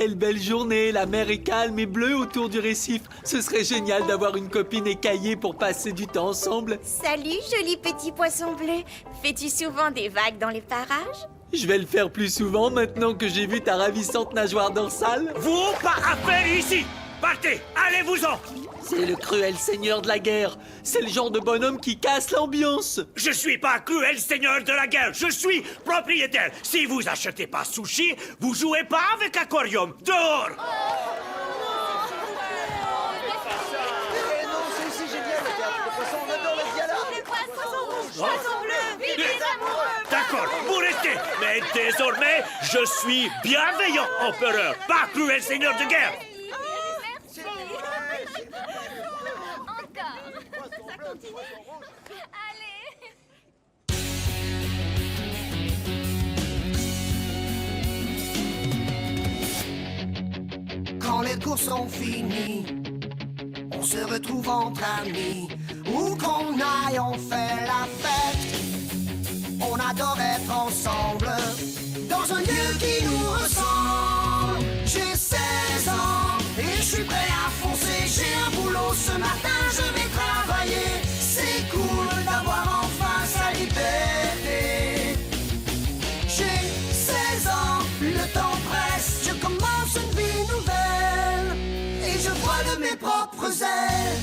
Quelle belle journée, la mer est calme et bleue autour du récif. Ce serait génial d'avoir une copine écaillée pour passer du temps ensemble. Salut, joli petit poisson bleu. Fais-tu souvent des vagues dans les parages? Je vais le faire plus souvent maintenant que j'ai vu ta ravissante nageoire dorsale. Vous, pas affaire ici! Partez! Allez-vous-en! C'est le cruel seigneur de la guerre. C'est le genre de bonhomme qui casse l'ambiance. Je suis pas cruel seigneur de la guerre, je suis propriétaire. Si vous achetez pas sushi, vous jouez pas avec aquarium. Dehors! D'accord, vous restez. Mais désormais, je suis bienveillant empereur, pas cruel seigneur de guerre. Quand les cours sont finis, on se retrouve entre amis. Où qu'on aille, on fait la fête. On adore être ensemble, dans un lieu qui nous ressemble. J'ai 16 ans et je suis prêt à foncer. J'ai un boulot ce matin, je vais travailler. C'est cool d'avoir enfin sa liberté. J'ai 16 ans, le temps presse. Je commence une vie nouvelle et je vole de mes propres ailes.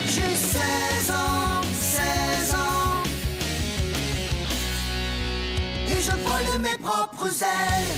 J'ai 16 ans, 16 ans et je vole de mes propres ailes.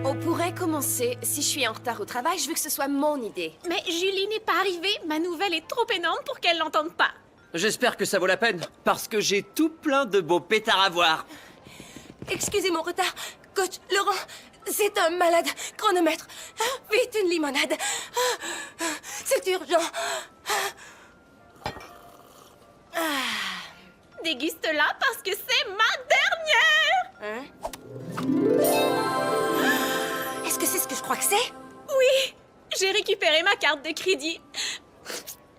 On pourrait commencer. Si je suis en retard au travail, je veux que ce soit mon idée. Mais Julie n'est pas arrivée. Ma nouvelle est trop énorme pour qu'elle l'entende pas. J'espère que ça vaut la peine, parce que j'ai tout plein de beaux pétards à voir. Excusez mon retard. Coach, Laurent, c'est un malade. Chronomètre. Vite, une limonade. C'est urgent. Déguste-la parce que c'est ma dernière. Est-ce que c'est ce que je crois que c'est? Oui, j'ai récupéré ma carte de crédit.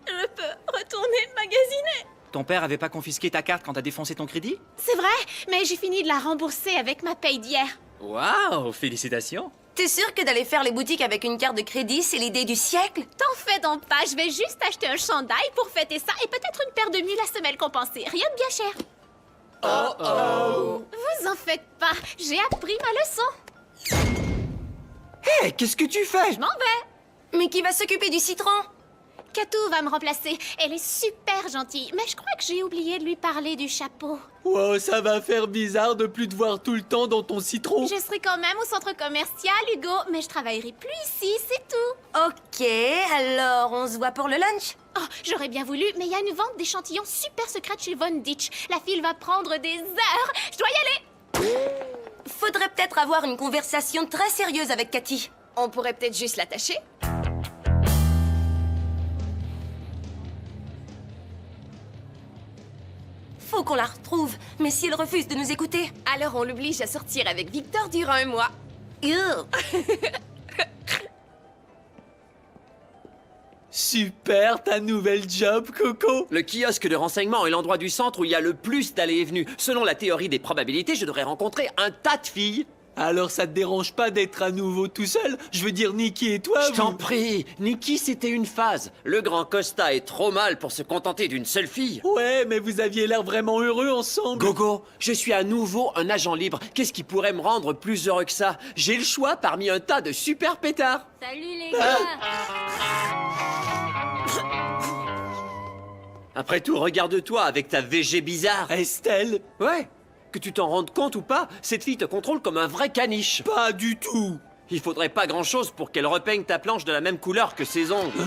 Je peux retourner magasiner. Ton père avait pas confisqué ta carte quand t'as défoncé ton crédit? C'est vrai, mais j'ai fini de la rembourser avec ma paye d'hier. Waouh, félicitations! T'es sûr que d'aller faire les boutiques avec une carte de crédit, c'est l'idée du siècle? T'en fais donc pas, je vais juste acheter un chandail pour fêter ça et peut-être une paire de mules à semelle compensée. Rien de bien cher. Oh. Vous en faites pas, j'ai appris ma leçon. Hé, qu'est-ce que tu fais? Je m'en vais. Mais qui va s'occuper du citron? Katou va me remplacer. Elle est super gentille, mais je crois que j'ai oublié de lui parler du chapeau. Wow, ça va faire bizarre de plus te voir tout le temps dans ton citron. Je serai quand même au centre commercial, Hugo, mais je travaillerai plus ici, c'est tout. Ok, alors on se voit pour le lunch? Oh, j'aurais bien voulu, mais il y a une vente d'échantillons super secrète chez Von Ditch. La file va prendre des heures. Je dois y aller. Faudrait peut-être avoir une conversation très sérieuse avec Cathy. On pourrait peut-être juste l'attacher. Faut qu'on la retrouve, mais si elle refuse de nous écouter... Alors on l'oblige à sortir avec Victor durant un mois. Super, ta nouvelle job, Coco. Le kiosque de renseignement est l'endroit du centre où il y a le plus d'allées et venues. Selon la théorie des probabilités, je devrais rencontrer un tas de filles. Alors ça te dérange pas d'être à nouveau tout seul? Je veux dire, Nikki et toi, Je t'en prie, Nikki, c'était une phase. Le grand Costa est trop mal pour se contenter d'une seule fille. Ouais, mais vous aviez l'air vraiment heureux ensemble. Gogo, je suis à nouveau un agent libre. Qu'est-ce qui pourrait me rendre plus heureux que ça? J'ai le choix parmi un tas de super pétards. Salut les gars. Après tout, regarde-toi avec ta VG bizarre. Estelle? Ouais, que tu t'en rendes compte ou pas, cette fille te contrôle comme un vrai caniche. Pas du tout. Il faudrait pas grand-chose pour qu'elle repeigne ta planche de la même couleur que ses ongles.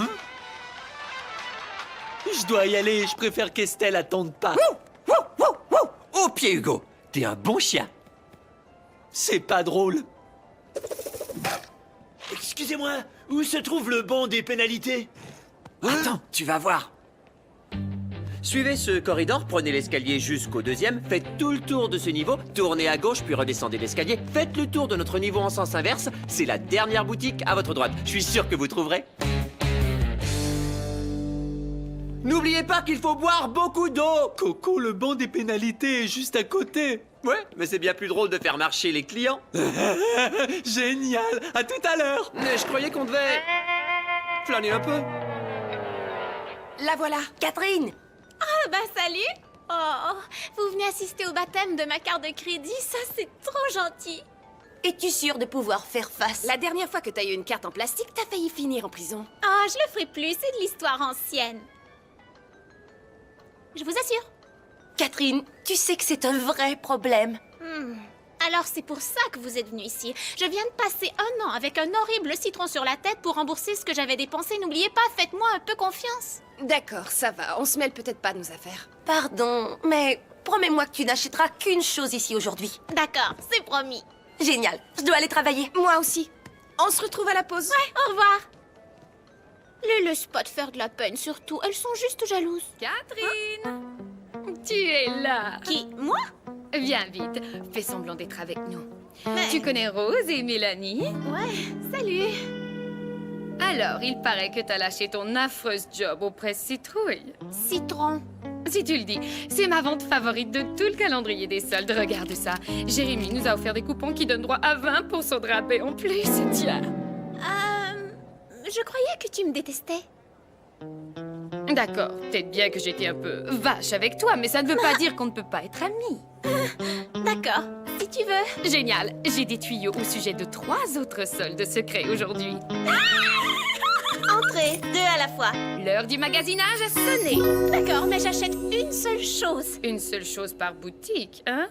Je dois y aller, je préfère qu'Estelle attende pas. Au pied, Hugo. T'es un bon chien. C'est pas drôle. Excusez-moi, où se trouve le bon des pénalités? Attends, tu vas voir. Suivez ce corridor, prenez l'escalier jusqu'au deuxième, faites tout le tour de ce niveau, tournez à gauche puis redescendez l'escalier, faites le tour de notre niveau en sens inverse, c'est la dernière boutique à votre droite. Je suis sûr que vous trouverez. N'oubliez pas qu'il faut boire beaucoup d'eau. Coco, le banc des pénalités est juste à côté. Ouais, mais c'est bien plus drôle de faire marcher les clients. Génial. À tout à l'heure. Mais je croyais qu'on devait flâner un peu. La voilà. Catherine! Ah bah salut. Oh, vous venez assister au baptême de ma carte de crédit, ça c'est trop gentil. Es-tu sûre de pouvoir faire face? La dernière fois que t'as eu une carte en plastique, t'as failli finir en prison. Ah, je le ferai plus, c'est de l'histoire ancienne. Je vous assure. Catherine, tu sais que c'est un vrai problème. Alors c'est pour ça que vous êtes venu ici. Je viens de passer 1 an avec un horrible citron sur la tête pour rembourser ce que j'avais dépensé. N'oubliez pas, faites-moi un peu confiance. D'accord, ça va. On se mêle peut-être pas de nos affaires. Pardon, mais promets-moi que tu n'achèteras qu'une chose ici aujourd'hui. D'accord, c'est promis. Génial. Je dois aller travailler. Moi aussi. On se retrouve à la pause. Ouais, au revoir. Les laisse pas te faire de la peine, surtout. Elles sont juste jalouses. Catherine, tu es là. Qui? Moi? Viens vite, fais semblant d'être avec nous. Mais- Tu connais Rose et Mélanie? Ouais, salut. Alors, il paraît que t'as lâché ton affreuse job auprès de Citrouille. Citron. Si tu le dis, c'est ma vente favorite de tout le calendrier des soldes. Regarde ça. Jérémy nous a offert des coupons qui donnent droit à 20% de rabais en plus. Tiens. Je croyais que tu me détestais. D'accord, peut-être bien que j'étais un peu vache avec toi, mais ça ne veut pas dire qu'on ne peut pas être amis. D'accord, si tu veux. Génial, j'ai des tuyaux au sujet de 3 autres soldes secrets aujourd'hui. Entrez, 2 à la fois. L'heure du magasinage a sonné. D'accord, mais j'achète une seule chose. Une seule chose par boutique, hein?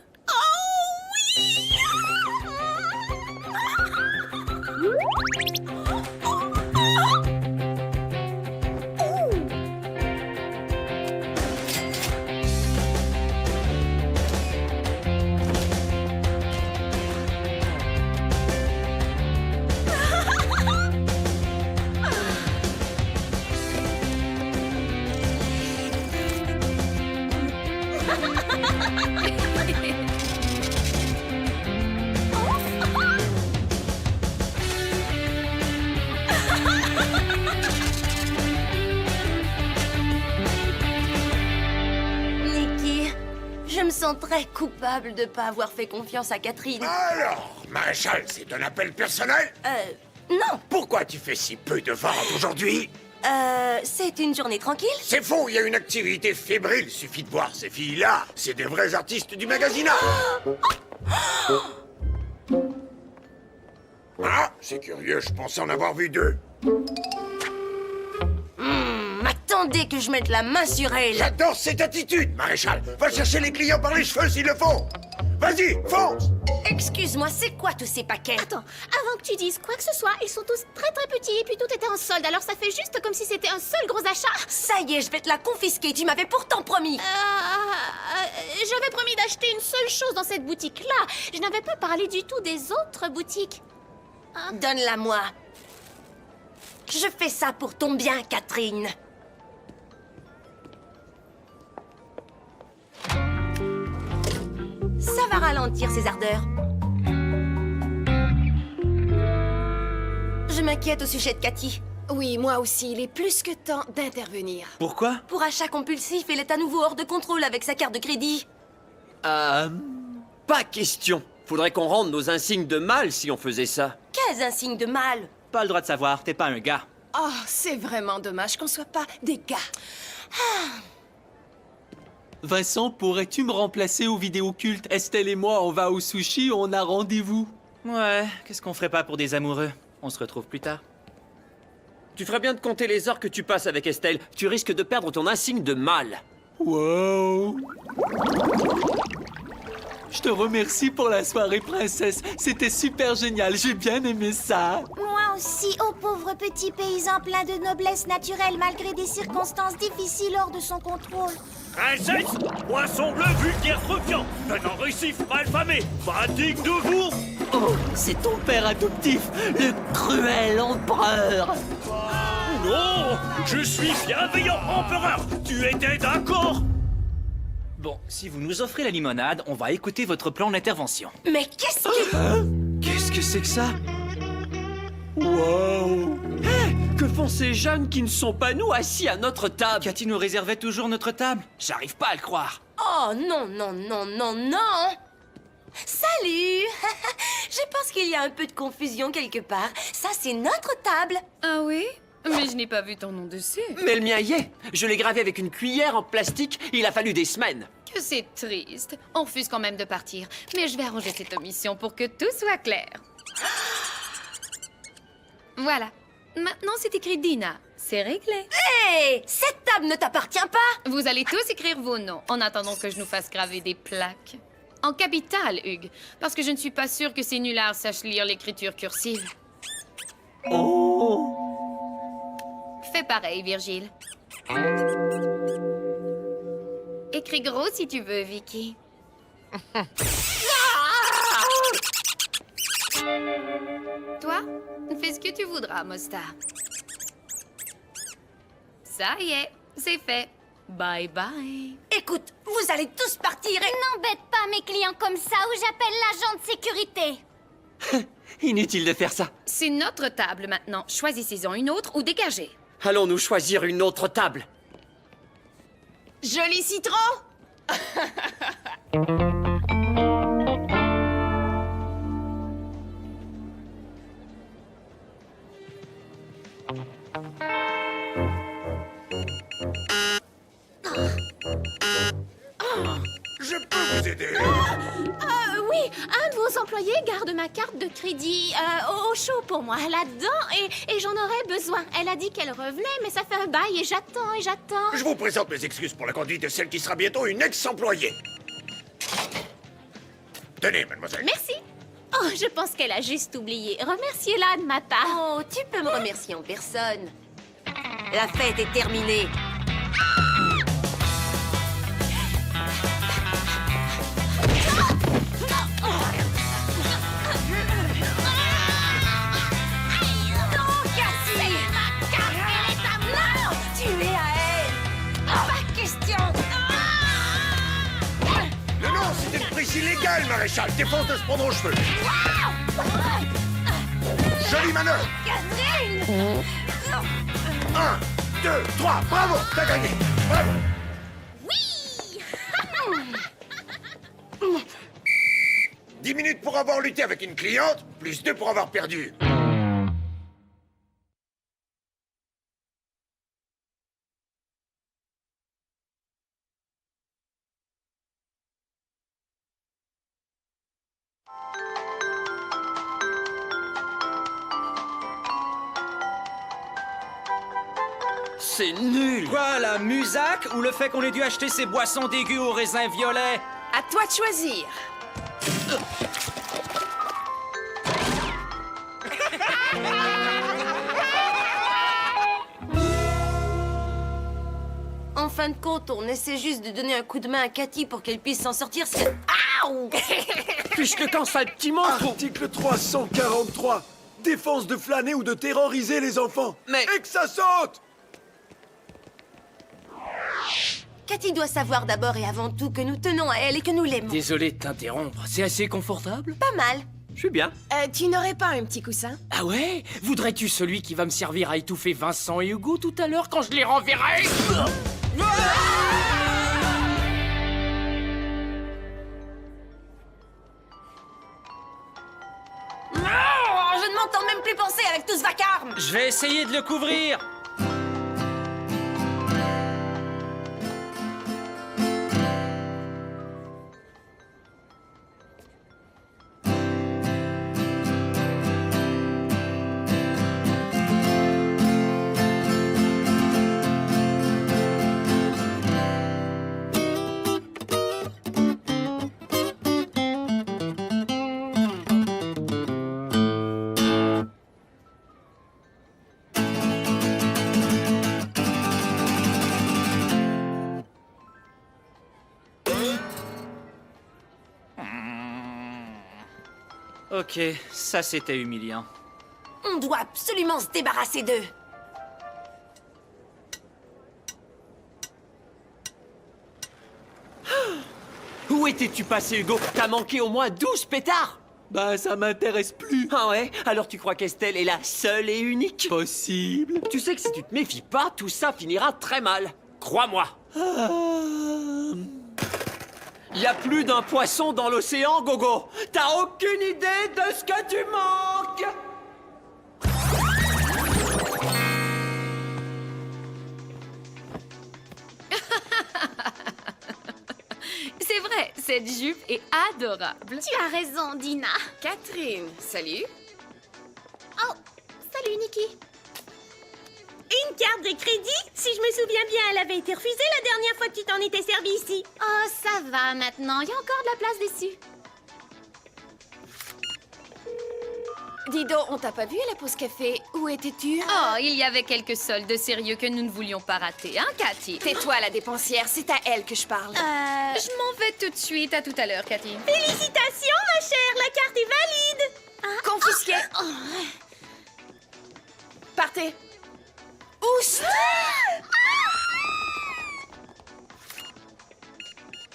Nikki, je me sens très coupable de ne pas avoir fait confiance à Catherine. Alors, Maréchal, c'est un appel personnel? Non, Pourquoi tu fais si peu de ventes aujourd'hui? c'est une journée tranquille. C'est faux, il y a une activité fébrile. Suffit de voir ces filles-là. C'est des vrais artistes du magasinat. Ah, c'est curieux, je pensais en avoir vu 2. Attendez que je mette la main sur elle. J'adore cette attitude, Maréchal. Va chercher les clients par les cheveux s'il le faut. Vas-y, fonce. Excuse-moi, c'est quoi tous ces paquets? Attends, avant que tu dises quoi que ce soit, ils sont tous très très petits et puis tout était en solde, alors ça fait juste comme si c'était un seul gros achat. Ça y est, je vais te la confisquer. Tu m'avais pourtant promis. J'avais promis d'acheter une seule chose dans cette boutique-là. Je n'avais pas parlé du tout des autres boutiques. Donne-la moi. Je fais ça pour ton bien, Catherine. Ça va ralentir ses ardeurs. Je m'inquiète au sujet de Cathy. Oui, moi aussi, il est plus que temps d'intervenir. Pourquoi? Pour achat compulsif, elle est à nouveau hors de contrôle avec sa carte de crédit. Pas question. Faudrait qu'on rende nos insignes de mâle si on faisait ça. Quels insignes de mal. Pas le droit de savoir, t'es pas un gars. Oh, c'est vraiment dommage qu'on soit pas des gars. Vincent, pourrais-tu me remplacer au vidéoculte? Estelle et moi, on va au sushi, on a rendez-vous. Ouais, qu'est-ce qu'on ferait pas pour des amoureux? On se retrouve plus tard. Tu ferais bien de compter les heures que tu passes avec Estelle. Tu risques de perdre ton insigne de mâle. Wow! Je te remercie pour la soirée, princesse. C'était super génial, j'ai bien aimé ça. Moi aussi, ô pauvre petit paysan plein de noblesse naturelle malgré des circonstances difficiles hors de son contrôle. Princesse, poisson bleu vulgaire requin, venant récif malfamé, pas digne de vous. Oh, c'est ton père adoptif, le cruel empereur. Non, je suis bienveillant, empereur. Tu étais d'accord? Bon, si vous nous offrez la limonade, on va écouter votre plan d'intervention. Mais qu'est-ce que... Qu'est-ce que c'est que ça? Wow. Que font ces jeunes qui ne sont pas nous assis à notre table? Cathy nous réservait toujours notre table. J'arrive pas à le croire. Oh non, non, non, non, non! Salut! Je pense qu'il y a un peu de confusion quelque part. Ça, c'est notre table. Ah oui? Mais je n'ai pas vu ton nom dessus. Mais le mien y est. Je l'ai gravé avec une cuillère en plastique. Il a fallu des semaines. Que c'est triste. On refuse quand même de partir. Mais je vais arranger cette omission pour que tout soit clair. Voilà. Maintenant, c'est écrit Dina. C'est réglé. Hé! Cette table ne t'appartient pas! Vous allez tous écrire vos noms en attendant que je nous fasse graver des plaques. En capitale, Hugues. Parce que je ne suis pas sûre que ces nullards sachent lire l'écriture cursive. Oh! Fais pareil, Virgile. Écris gros si tu veux, Vicky. Toi, fais ce que tu voudras, Mostar. Ça y est, c'est fait. Bye bye. Écoute, vous allez tous partir et... N'embête pas mes clients comme ça ou j'appelle l'agent de sécurité. Inutile de faire ça. C'est notre table maintenant. Choisissez-en une autre ou dégagez. Allons-nous choisir une autre table? Joli citron! Je peux vous aider. Oui, un de vos employés garde ma carte de crédit au chaud pour moi, là-dedans, et j'en aurais besoin. Elle a dit qu'elle revenait, mais ça fait un bail et j'attends. Je vous présente mes excuses pour la conduite de celle qui sera bientôt une ex-employée. Tenez, mademoiselle. Merci. Oh, je pense qu'elle a juste oublié. Remerciez-la de ma part. Oh, tu peux me remercier en personne. La fête est terminée. Non, Cassie! Ma carte, elle est à moi! Tu es à elle! Pas question! Non, c'est une prise illégale, maréchal. Défense de se prendre aux cheveux. Jolie manœuvre. Catherine! 1, 2, 3, bravo, t'as gagné. Bravo. Oui! 10 minutes pour avoir lutté avec une cliente, plus 2 pour avoir perdu. C'est nul! Quoi, la musac ou le fait qu'on ait dû acheter ces boissons dégueu aux raisins violets? À toi de choisir. En fin de compte, on essaie juste de donner un coup de main à Cathy pour qu'elle puisse s'en sortir. Aouh! Puisque quand ça, le petit monstre... Article 343. Défense de flâner ou de terroriser les enfants. Mais- Et que ça saute! Cathy doit savoir d'abord et avant tout que nous tenons à elle et que nous l'aimons. Désolé de t'interrompre, c'est assez confortable? Pas mal. Je suis bien. Tu n'aurais pas un petit coussin? Ah ouais? Voudrais-tu celui qui va me servir à étouffer Vincent et Hugo tout à l'heure quand je les renverrai? Je ne m'entends même plus penser avec tout ce vacarme. Je vais essayer de le couvrir. Ok, ça c'était humiliant. On doit absolument se débarrasser d'eux. Où étais-tu passé, Hugo? T'as manqué au moins 12 pétards. Bah, ça m'intéresse plus. Ah ouais? Alors tu crois qu'Estelle est la seule et unique? Possible. Tu sais que si tu te méfies pas, tout ça finira très mal. Crois-moi. Il y a plus d'un poisson dans l'océan, Gogo. T'as aucune idée de ce que tu manques. C'est vrai, cette jupe est adorable. Tu as raison, Dina. Catherine, salut. Oh, salut, Nikki. Une carte de crédit? Si je me souviens bien, elle avait été refusée la dernière fois que tu t'en étais servi ici. Oh, ça va maintenant. Il y a encore de la place dessus. Dis donc, on t'a pas vu à la pause café. Où étais-tu? Oh, il y avait quelques soldes sérieux que nous ne voulions pas rater, hein, Cathy? Tais-toi, la dépensière. C'est à elle que je parle. Je m'en vais tout de suite. À tout à l'heure, Cathy. Félicitations, ma chère, la carte est valide. Confisqué. Partez. Ousse.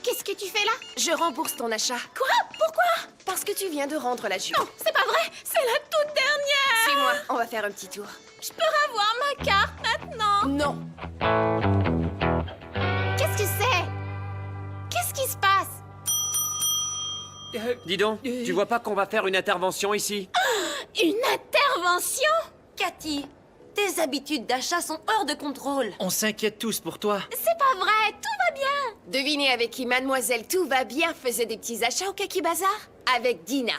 Qu'est-ce que tu fais là? Je rembourse ton achat. Quoi? Pourquoi? Parce que tu viens de rendre la jupe. Non, c'est pas vrai. C'est la toute dernière. Suis-moi, on va faire un petit tour. Je peux avoir ma carte maintenant? Non. Qu'est-ce que c'est? Qu'est-ce qui se passe? Dis donc, tu vois pas qu'on va faire une intervention ici? Une intervention? Cathy, tes habitudes d'achat sont hors de contrôle. On s'inquiète tous pour toi. C'est pas vrai. Tout va bien. Devinez avec qui Mademoiselle Tout va bien faisait des petits achats au Kaki Bazar? Avec Dina.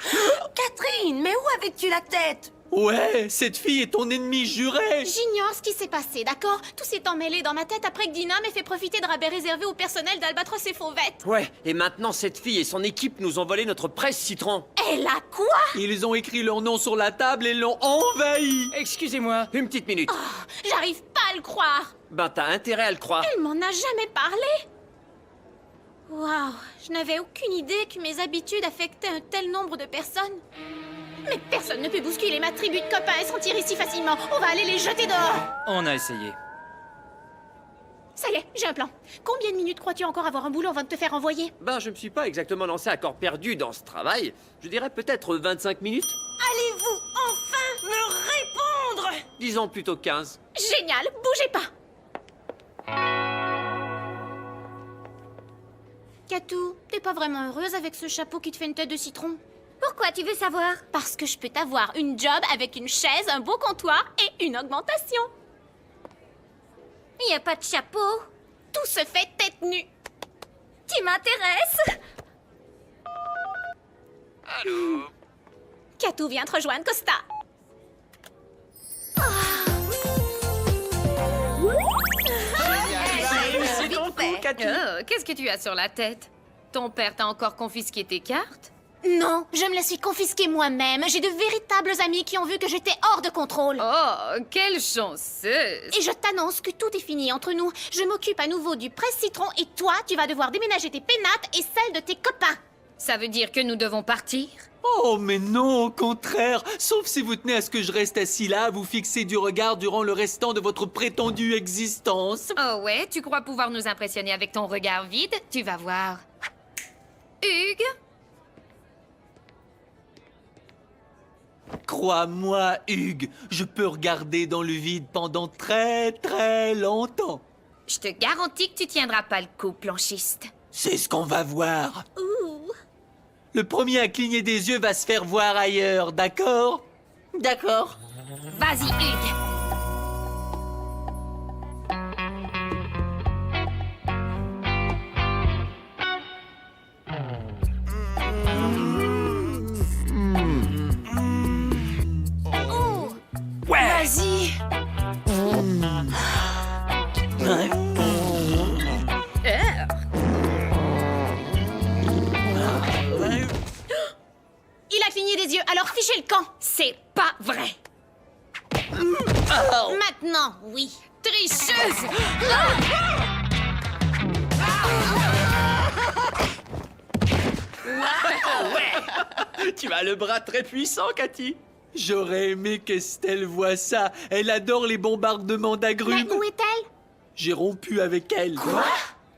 Catherine, mais où avais-tu la tête? Ouais, cette fille est ton ennemi juré. J'ignore ce qui s'est passé, d'accord? Tout s'est emmêlé dans ma tête après que Dina m'ait fait profiter de rabais réservés au personnel d'Albatros et Fauvette. Ouais, et maintenant cette fille et son équipe nous ont volé notre presse citron. Elle a quoi? Ils ont écrit leur nom sur la table et l'ont envahi. Excusez-moi. Une petite minute. J'arrive pas à le croire. Ben t'as intérêt à le croire. Elle m'en a jamais parlé. Waouh, je n'avais aucune idée que mes habitudes affectaient un tel nombre de personnes. Mais personne ne peut bousculer ma tribu de copains et s'en tirer si facilement. On va aller les jeter dehors. On a essayé. Ça y est, j'ai un plan. Combien de minutes crois-tu encore avoir un boulot avant de te faire envoyer? Ben je me suis pas exactement lancé à corps perdu dans ce travail. Je dirais peut-être 25 minutes. Allez-vous enfin me répondre? Disons plutôt 15. Génial, bougez pas. Katou, t'es pas vraiment heureuse avec ce chapeau qui te fait une tête de citron? Pourquoi tu veux savoir? Parce que je peux t'avoir une job avec une chaise, un beau comptoir et une augmentation. Y a pas de chapeau. Tout se fait tête nue. Tu m'intéresses? Allô? Katou vient te rejoindre, Costa. C'est ton coup, Cathy. Oh, qu'est-ce que tu as sur la tête? Ton père t'a encore confisqué tes cartes? Non, je me la suis confisquée moi-même. J'ai de véritables amis qui ont vu que j'étais hors de contrôle. Oh, quelle chanceuse! Et je t'annonce que tout est fini entre nous. Je m'occupe à nouveau du presse-citron et toi, tu vas devoir déménager tes pénates et celles de tes copains. Ça veut dire que nous devons partir? Oh, mais non, au contraire. Sauf si vous tenez à ce que je reste assis là, à vous fixer du regard durant le restant de votre prétendue existence. Oh ouais, tu crois pouvoir nous impressionner avec ton regard vide? Tu vas voir. Hugues? Crois-moi, Hugues, je peux regarder dans le vide pendant très très longtemps. Je te garantis que tu tiendras pas le coup, planchiste. C'est ce qu'on va voir. Ouh. Le premier à cligner des yeux va se faire voir ailleurs, d'accord? D'accord. Vas-y, Hugues. Vas-y. Il a cligné des yeux, alors fichez le camp. C'est pas vrai. Maintenant, oui. Tricheuse! Tu as le bras très puissant, Cathy. J'aurais aimé qu'Estelle voie ça. Elle adore les bombardements Mais d'agrumes. où est-elle? J'ai rompu avec elle. Quoi?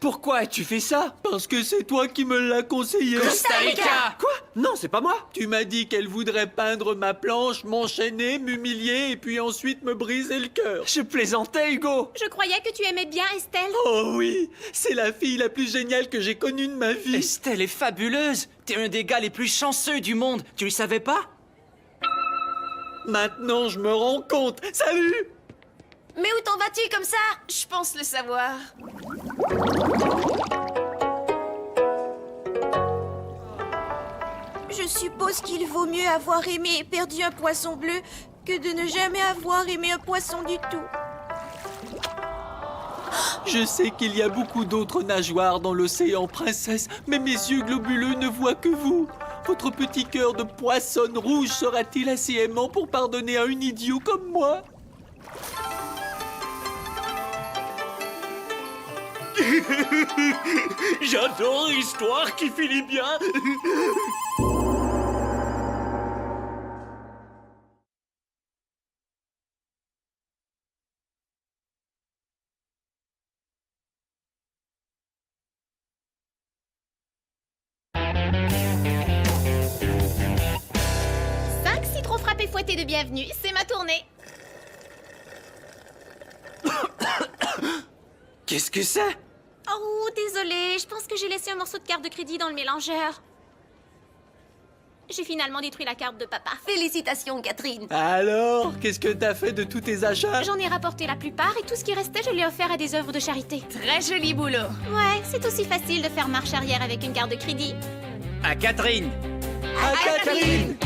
Pourquoi as-tu fait ça? Parce que c'est toi qui me l'as conseillé. Costa Rica! Quoi? Non, c'est pas moi. Tu m'as dit qu'elle voudrait peindre ma planche, m'enchaîner, m'humilier et puis ensuite me briser le cœur. Je plaisantais, Hugo. Je croyais que tu aimais bien Estelle. Oh oui, c'est la fille la plus géniale que j'ai connue de ma vie. Estelle est fabuleuse. T'es un des gars les plus chanceux du monde. Tu le savais pas? Maintenant, je me rends compte. Salut! Mais où t'en vas-tu comme ça? Je pense le savoir. Je suppose qu'il vaut mieux avoir aimé et perdu un poisson bleu que de ne jamais avoir aimé un poisson du tout. Je sais qu'il y a beaucoup d'autres nageoires dans l'océan, princesse, mais mes yeux globuleux ne voient que vous. Votre petit cœur de poissonne rouge sera-t-il assez aimant pour pardonner à un idiot comme moi? J'adore l'histoire qui finit bien. Citron frappé fouetté de bienvenue, c'est ma tournée. Qu'est-ce que c'est? Oh, désolée, je pense que j'ai laissé un morceau de carte de crédit dans le mélangeur. J'ai finalement détruit la carte de papa. Félicitations, Catherine. Alors, qu'est-ce que t'as fait de tous tes achats? J'en ai rapporté la plupart et tout ce qui restait, je l'ai offert à des œuvres de charité. Très joli boulot. Ouais, c'est aussi facile de faire marche arrière avec une carte de crédit. À Catherine. À Catherine!